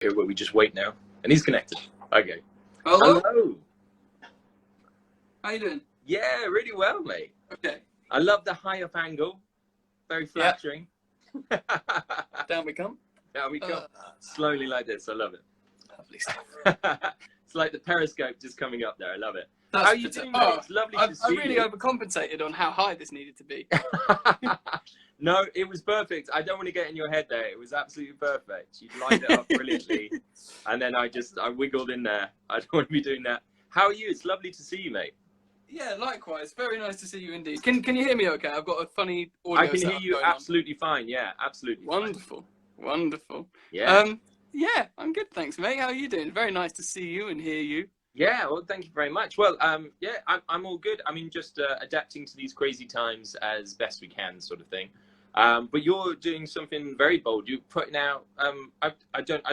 Here, we just wait now, and he's connected. Okay. Hello. Hello. How you doing? Yeah, really well, mate. Okay. I love the high up angle. Very flattering. Yeah. Down we come. Down we come. Slowly like this. I love it. Lovely stuff. It's like the periscope just coming up there. I love it. How are you doing, mate? It's lovely to see you. I really overcompensated on how high this needed to be. No, it was perfect. I don't want to get in your head there. It was absolutely perfect. You lined it up brilliantly. And then I wiggled in there. I don't want to be doing that. How are you? It's lovely to see you, mate. Yeah, likewise. Very nice to see you indeed. Can you hear me okay? I've got a funny audio. I can hear you absolutely fine. Yeah, absolutely. Wonderful. Fine. Wonderful. Yeah. Yeah, I'm good, thanks, mate. How are you doing? Very nice to see you and hear you. Yeah, well, thank you very much. Well, yeah, I'm all good. I mean, just adapting to these crazy times as best we can, sort of thing. But you're doing something very bold. You're putting out. I don't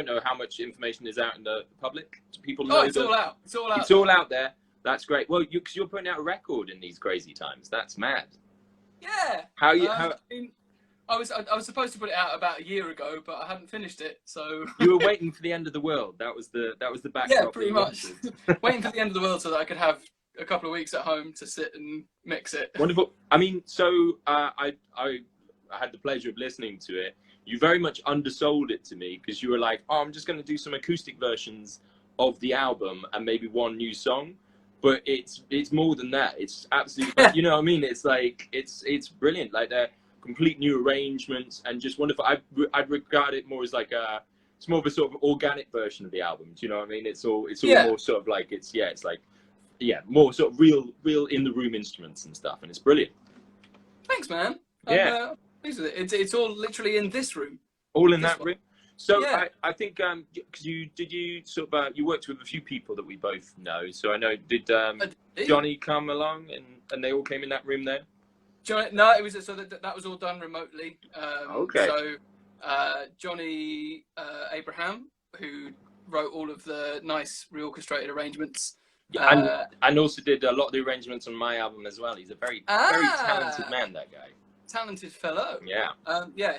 know how much information is out in the public. Do people know? Oh, it's all out. It's all out. It's all out there. That's great. Well, because you're putting out a record in these crazy times. That's mad. Yeah. How you? I was supposed to put it out about a year ago, but I hadn't finished it. So you were waiting for the end of the world. That was the backdrop. Yeah, pretty much. Waiting for the end of the world so that I could have a couple of weeks at home to sit and mix it. Wonderful. I mean, so I had the pleasure of listening to it. You very much undersold it to me because you were like, "Oh, I'm just going to do some acoustic versions of the album and maybe one new song." But it's more than that. It's absolutely, you know what I mean? It's like it's brilliant. Like they're complete new arrangements and just wonderful. I'd regard it more as like it's more of a sort of organic version of the album. Do you know what I mean? It's all more sort of like it's like more sort of real in the room instruments and stuff, and it's brilliant. Thanks, man. Yeah. It's all literally in this room. All in that room. So yeah. I think because you worked with a few people that we both know. So I know did Johnny come along and they all came in that room there? No, it was that was all done remotely. Okay. So Johnny Abraham, who wrote all of the nice reorchestrated arrangements, and also did a lot of the arrangements on my album as well. He's a very talented man. That guy. Talented fellow. Yeah.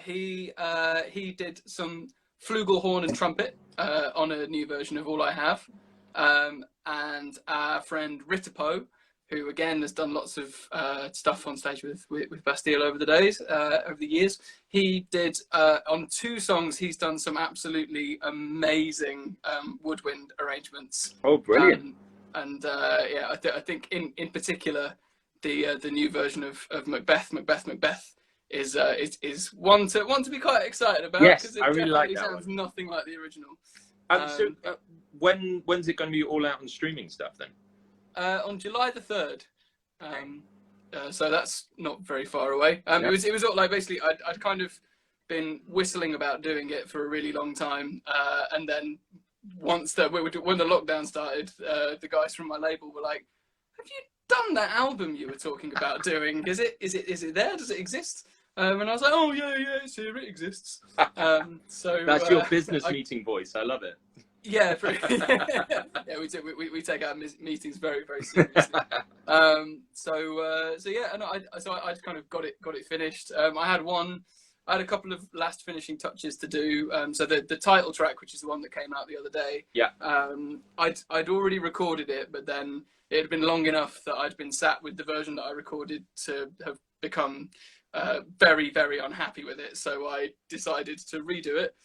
He did some flugelhorn and trumpet on a new version of All I Have, and our friend Ritapo, who again has done lots of stuff on stage with Bastille over the years. He did on 2 songs. He's done some absolutely amazing woodwind arrangements. Oh, brilliant! I think in particular the new version of Macbeth is one to be quite excited about. Yes, it I really like that. Sounds nothing like the original. When's it going to be all out on streaming stuff then? On July the 3rd, so that's not very far away. It was all like basically I'd kind of been whistling about doing it for a really long time, and then when the lockdown started, the guys from my label were like, "Have you done that album you were talking about doing? Is it there? Does it exist?" And I was like, "Oh yeah, it's here. It exists." So that's your business meeting voice. I love it. Yeah, yeah, we take our meetings very, very seriously. So yeah, and I kind of got it finished. I had a couple of last finishing touches to do. So the title track, which is the one that came out the other day. Yeah. I'd already recorded it, but then it had been long enough that I'd been sat with the version that I recorded to have become very, very unhappy with it. So I decided to redo it.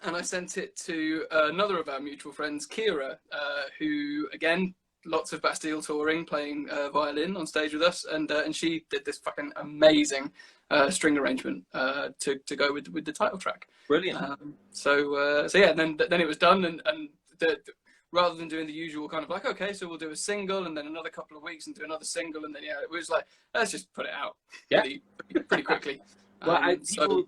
And I sent it to another of our mutual friends, Kira, who, again, lots of Bastille touring, playing violin on stage with us, and she did this fucking amazing string arrangement to go with the title track. Brilliant. So yeah, then it was done, and rather than doing the usual kind of like, okay, so we'll do a single, and then another couple of weeks and do another single, and then it was like, let's just put it out pretty quickly. Well,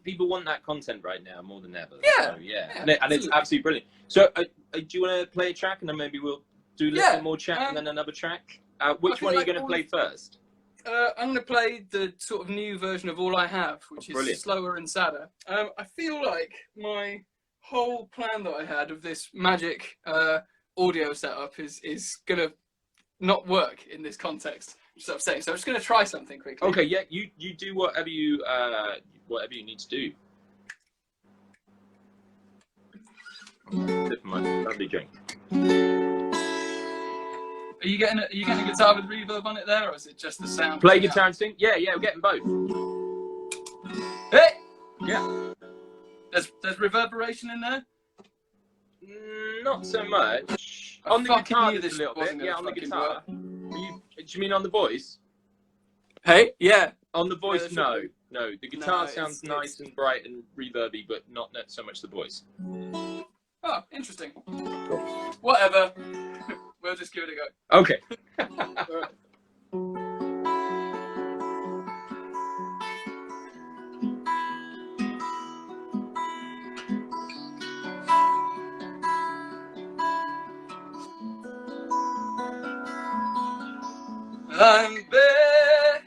people want that content right now more than ever. Yeah, so, and it's absolutely brilliant. So, do you want to play a track, and then maybe we'll do a little more chat, and then another track? Which one are you going to play first? I'm going to play the sort of new version of All I Have, which is slower and sadder. I feel like my whole plan that I had of this magic audio setup is going to not work in this context. Which is upsetting. So I'm just going to try something quickly. Okay, yeah, you do whatever you need to do. Sip my lovely drink. Are you getting a guitar with reverb on it there, or is it just the sound? Play guitar and sing? Yeah, we're getting both. Hey! Yeah. There's reverberation in there? Not so much. I On the fucking guitar knew there's this a little wasn't bit. gonna Yeah, on the fucking guitar. work. Do you mean on the voice? Hey? Yeah. On the voice, there should no. be. No, the guitar No, sounds it's- nice and bright and reverby, but not so much the voice. Oh, interesting. Whatever. We'll just give it a go. Okay. Alright. I bet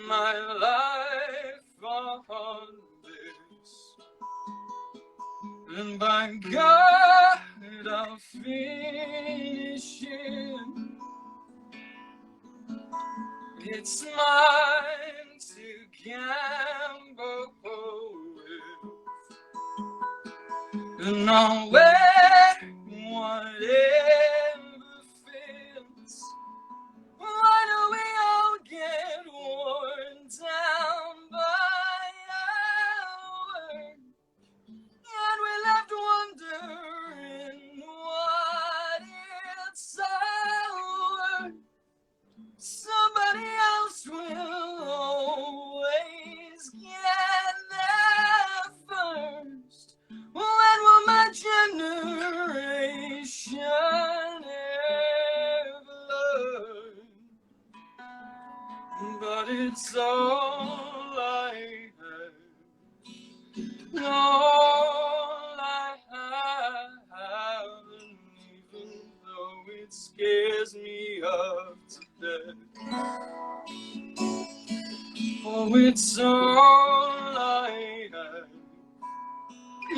my life on this, and by God, I'll finish it. It's mine to gamble with, and I'll wear whatever fits. Why do we all get worn down by our work? And we're left wondering what it's all worth. Somebody else will always get there first. When will my generation ever learn? But it's all I have, all I have, and even though it scares me up to death, oh, it's all I have,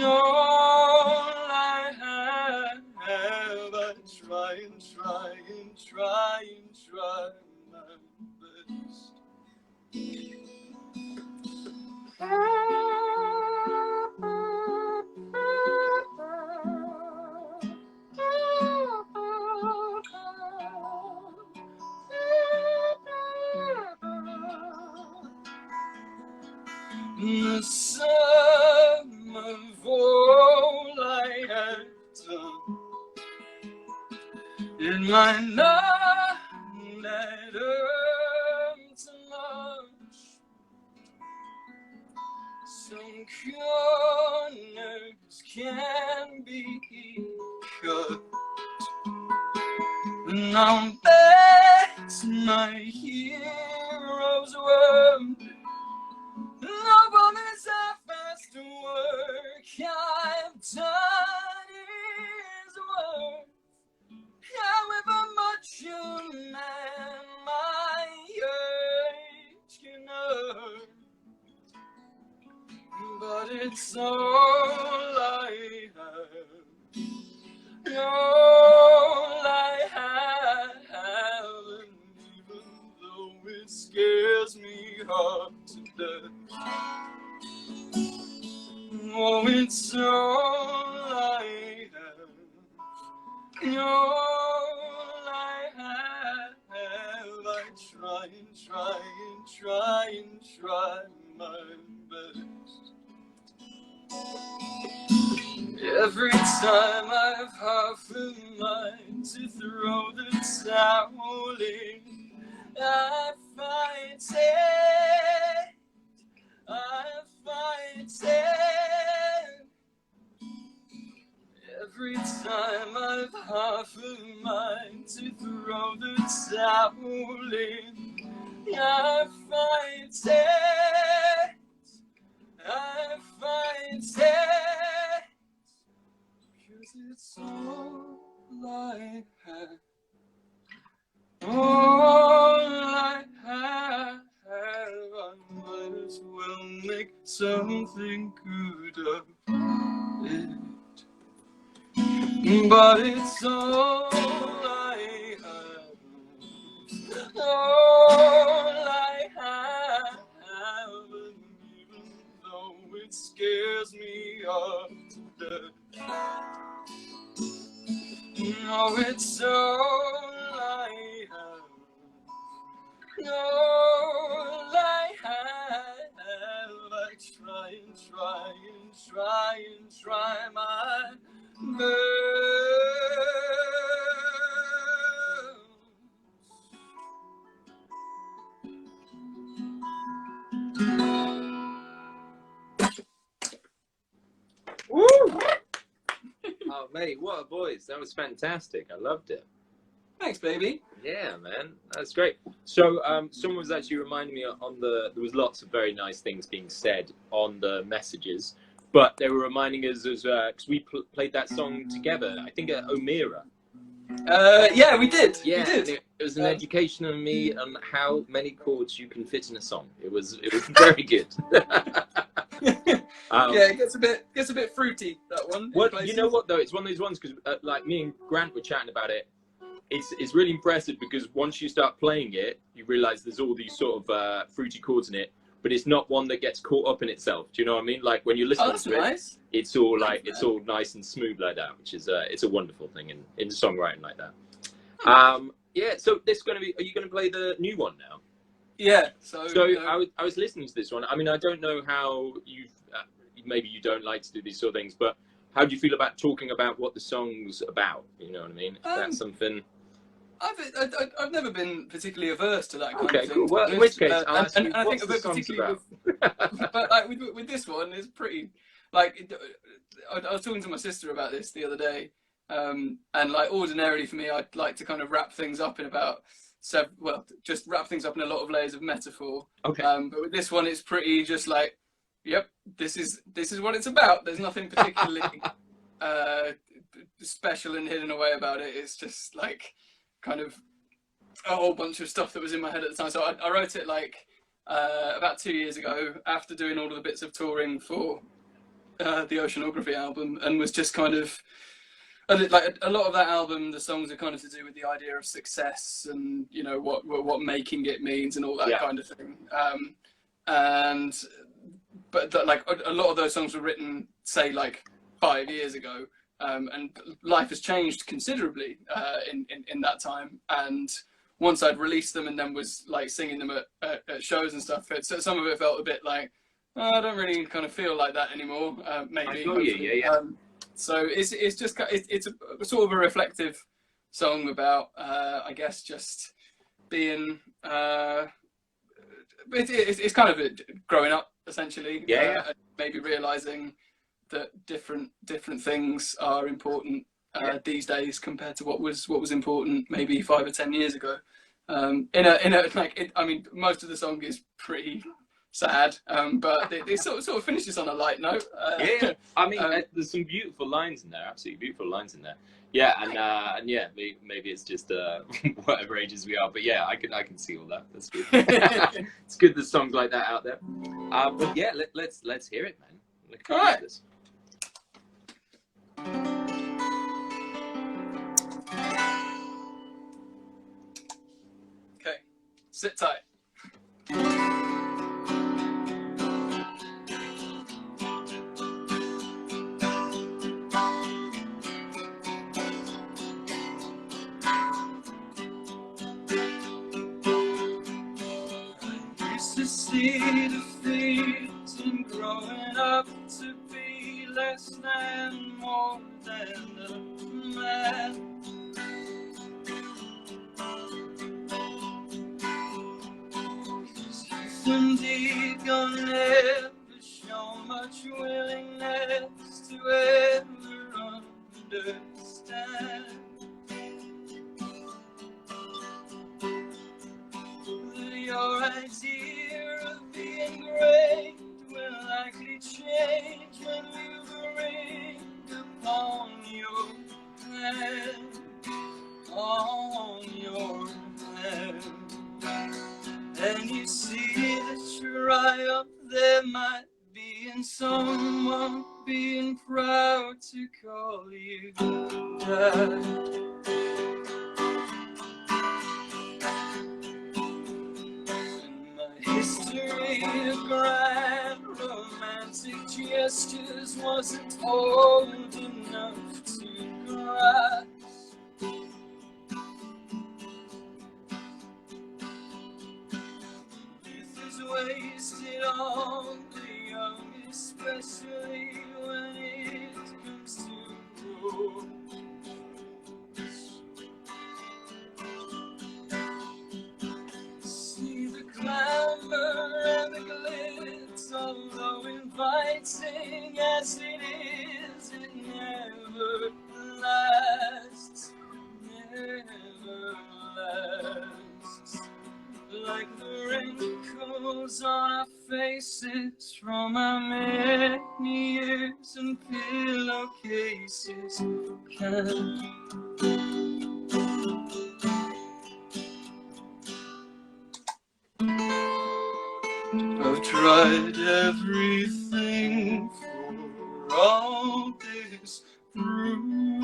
all I have. I try and try and try and try my best. The sum of all I have done, it might not add up to much. Some corners can be cut, and I'll bet my hero's worth. Love on this half-assed work I've done is worth, however much a man my age can earn. But it's all I have, all I have, and even though it scares me half to death, oh, it's all I have, all I have. I try and try and try and try my best. Every time I've half a mind to throw the towel in, I fight it, I fight it. Every time I've half a mind to throw the towel in, I fight it, I fight it. 'Cause it's all I have, all I have. I might as well make something good of it. But it's all I have, all I have, and even though it scares me up to death, Oh, it's all I have. All I have. I try and try and try and try my best. Woo! Oh, mate, what a voice. That was fantastic. I loved it. Thanks, baby. Yeah, man. That's great. So, someone was actually reminding me there was lots of very nice things being said on the messages, but they were reminding us as, because we played that song together, I think at O'Meara. Yeah, we did. Yeah, we did. It was an education on me on how many chords you can fit in a song. It was very good. Yeah, it gets a bit fruity, that one. Well, you know what though? It's one of those ones because like me and Grant were chatting about it. It's really impressive because once you start playing it, you realise there's all these sort of fruity chords in it, but it's not one that gets caught up in itself. Do you know what I mean? Like when you're listening to it, it's all like it's all nice and smooth like that, which is it's a wonderful thing in songwriting like that. Yeah. So this is going to be. Are you going to play the new one now? Yeah. So I was listening to this one. I mean, I don't know how you've. Maybe you don't like to do these sort of things, but how do you feel about talking about what the song's about? You know what I mean? Is that something? I've never been particularly averse to that kind of thing. Cool. Well, in which case, I'll ask you, I what's think the song about? But like with this one, it's pretty. Like I was talking to my sister about this the other day, and like ordinarily for me, I'd like to kind of wrap things up in about just wrap things up in a lot of layers of metaphor. Okay. But with this one, it's pretty just like, yep, this is what it's about. There's nothing particularly special and hidden away about it. It's just like kind of a whole bunch of stuff that was in my head at the time. So I wrote it like about 2 years ago after doing all of the bits of touring for the Oceanography album, and was just kind of like a lot of that album. The songs are kind of to do with the idea of success and you know what making it means and all that kind of thing. But like a lot of those songs were written, say, like 5 years ago, and life has changed considerably in that time. And once I'd released them and then was like singing them at shows and stuff, some of it felt a bit like, oh, I don't really kind of feel like that anymore. Maybe. Yeah. So it's just it's a sort of a reflective song about I guess just being it's kind of growing up essentially. And maybe realizing that different things are important these days compared to what was important maybe 5 or 10 years ago. I mean, most of the song is pretty sad, but it sort of finishes on a light note. I mean, there's some beautiful lines in there, absolutely beautiful lines in there. Yeah, and yeah, maybe it's just whatever ages we are, but yeah, I can see all that. That's good. It's good there's songs like that out there. But yeah, let's hear it, man. All right. This. Okay, sit tight. See the fields and growing up to be less than more than a man. Indeed, gonna never show much willingness to ever understand. Your idea of being great will likely change when you bring upon your hand, and you see the triumph there might be in someone being proud to call you dad. History of grand romantic gestures wasn't old enough to grasp. can. I've tried everything for all this bruising.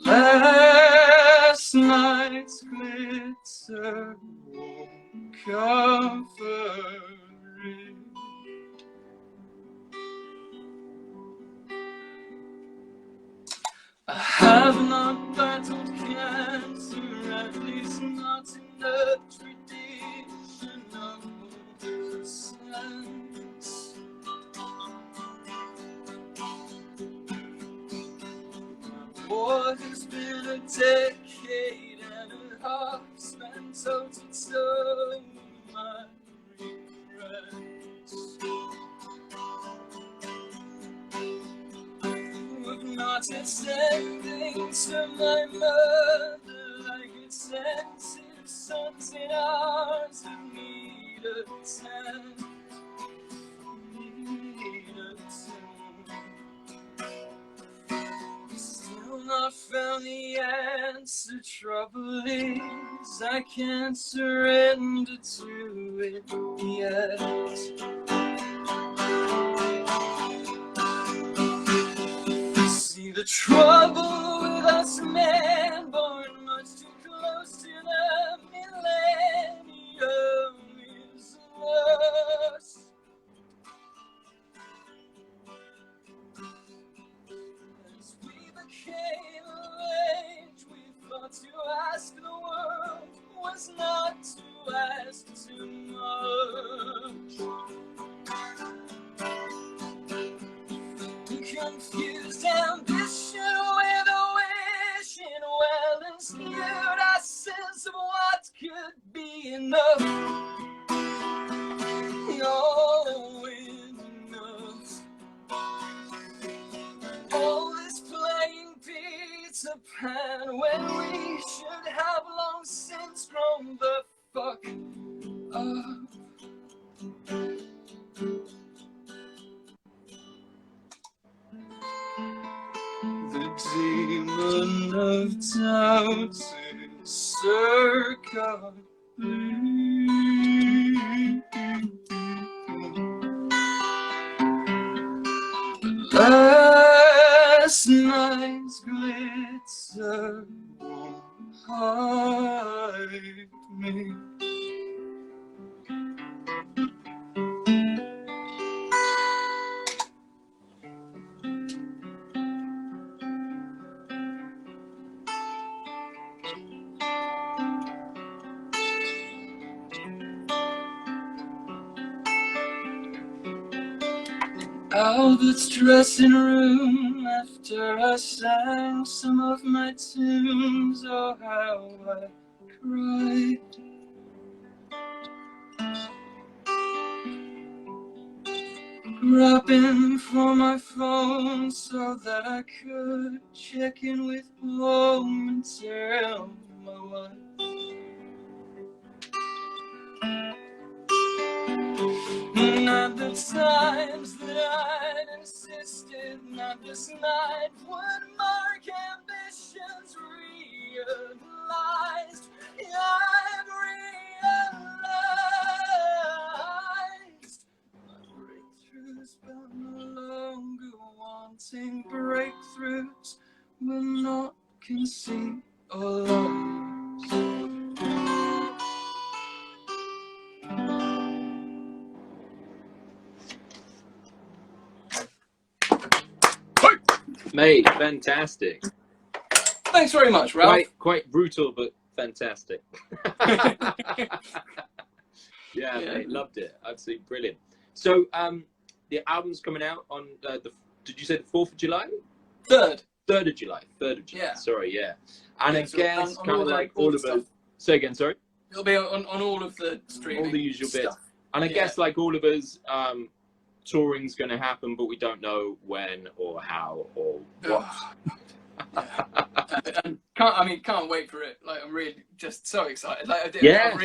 Last night's glitter won't cover it. I have not battled cancer, at least not in the tradition of the sense. War has been a decade and a half spent toe to toe with my regrets. Of not yet sending to my mother like it's sensitive sons in arms who need a tent. Still not found the answer. Trouble is I can't surrender to it yet. See the trouble with us men, born much too close to the millennium is lost. As we became of age, we thought to ask the world was not to ask too much. Confused ambition with a wishing well and skewed our sense of what could be enough. Enough. All this playing Peter Pan when we should have long since grown the fuck up. The demon of doubt is circa. Last night's glitter won't hide me. Albert's dressing room after I sang some of my tunes. Oh, how I cried. Grabbing for my phone so that I could check in with home and tell my wife. Not the times that I'd insisted, not this night would mark ambitions realized. I've realized my breakthroughs, but no longer wanting breakthroughs will not concede or lose. Mate, fantastic. Thanks very much, Ralph. Quite brutal, but fantastic. Yeah, mate, loved it. Absolutely brilliant. So, the album's coming out on did you say the 4th of July? 3rd. 3rd of July. 3rd of July. Yeah. Sorry, yeah. And Yeah, I so guess on kind of like all of us. Say again, sorry. It'll be on all of the streaming. All the usual stuff. bits. And I guess like all of us, touring's going to happen, but we don't know when or how or what. And can't wait for it. Like I'm really just so excited. Like Yeah.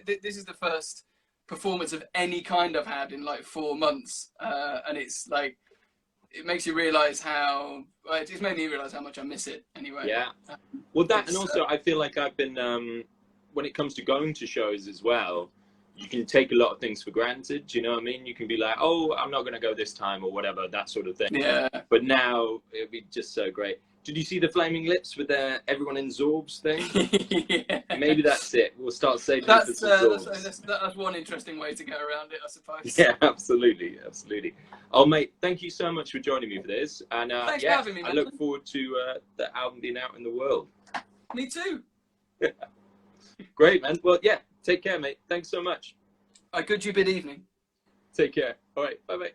this is the first performance of any kind I've had in like 4 months, and it's like it makes you realise how it's made me realise how much I miss it anyway. Yeah. Well, that, and also I feel like I've been when it comes to going to shows as well, you can take a lot of things for granted. Do you know what I mean? You can be like, oh, I'm not going to go this time or whatever, that sort of thing. Yeah. But now it'd be just so great. Did you see the Flaming Lips with their everyone in Zorbs thing? Yeah. Maybe that's it. We'll start saving That's for Zorbs. that's one interesting way to get around it, I suppose. Yeah, absolutely, absolutely. Oh, mate, thank you so much for joining me for this. And Thanks for having me, man. I look forward to the album being out in the world. Me too. Great, man. Well, yeah, take care, mate. Thanks so much. I good you bid evening. Take care. All right, bye-bye.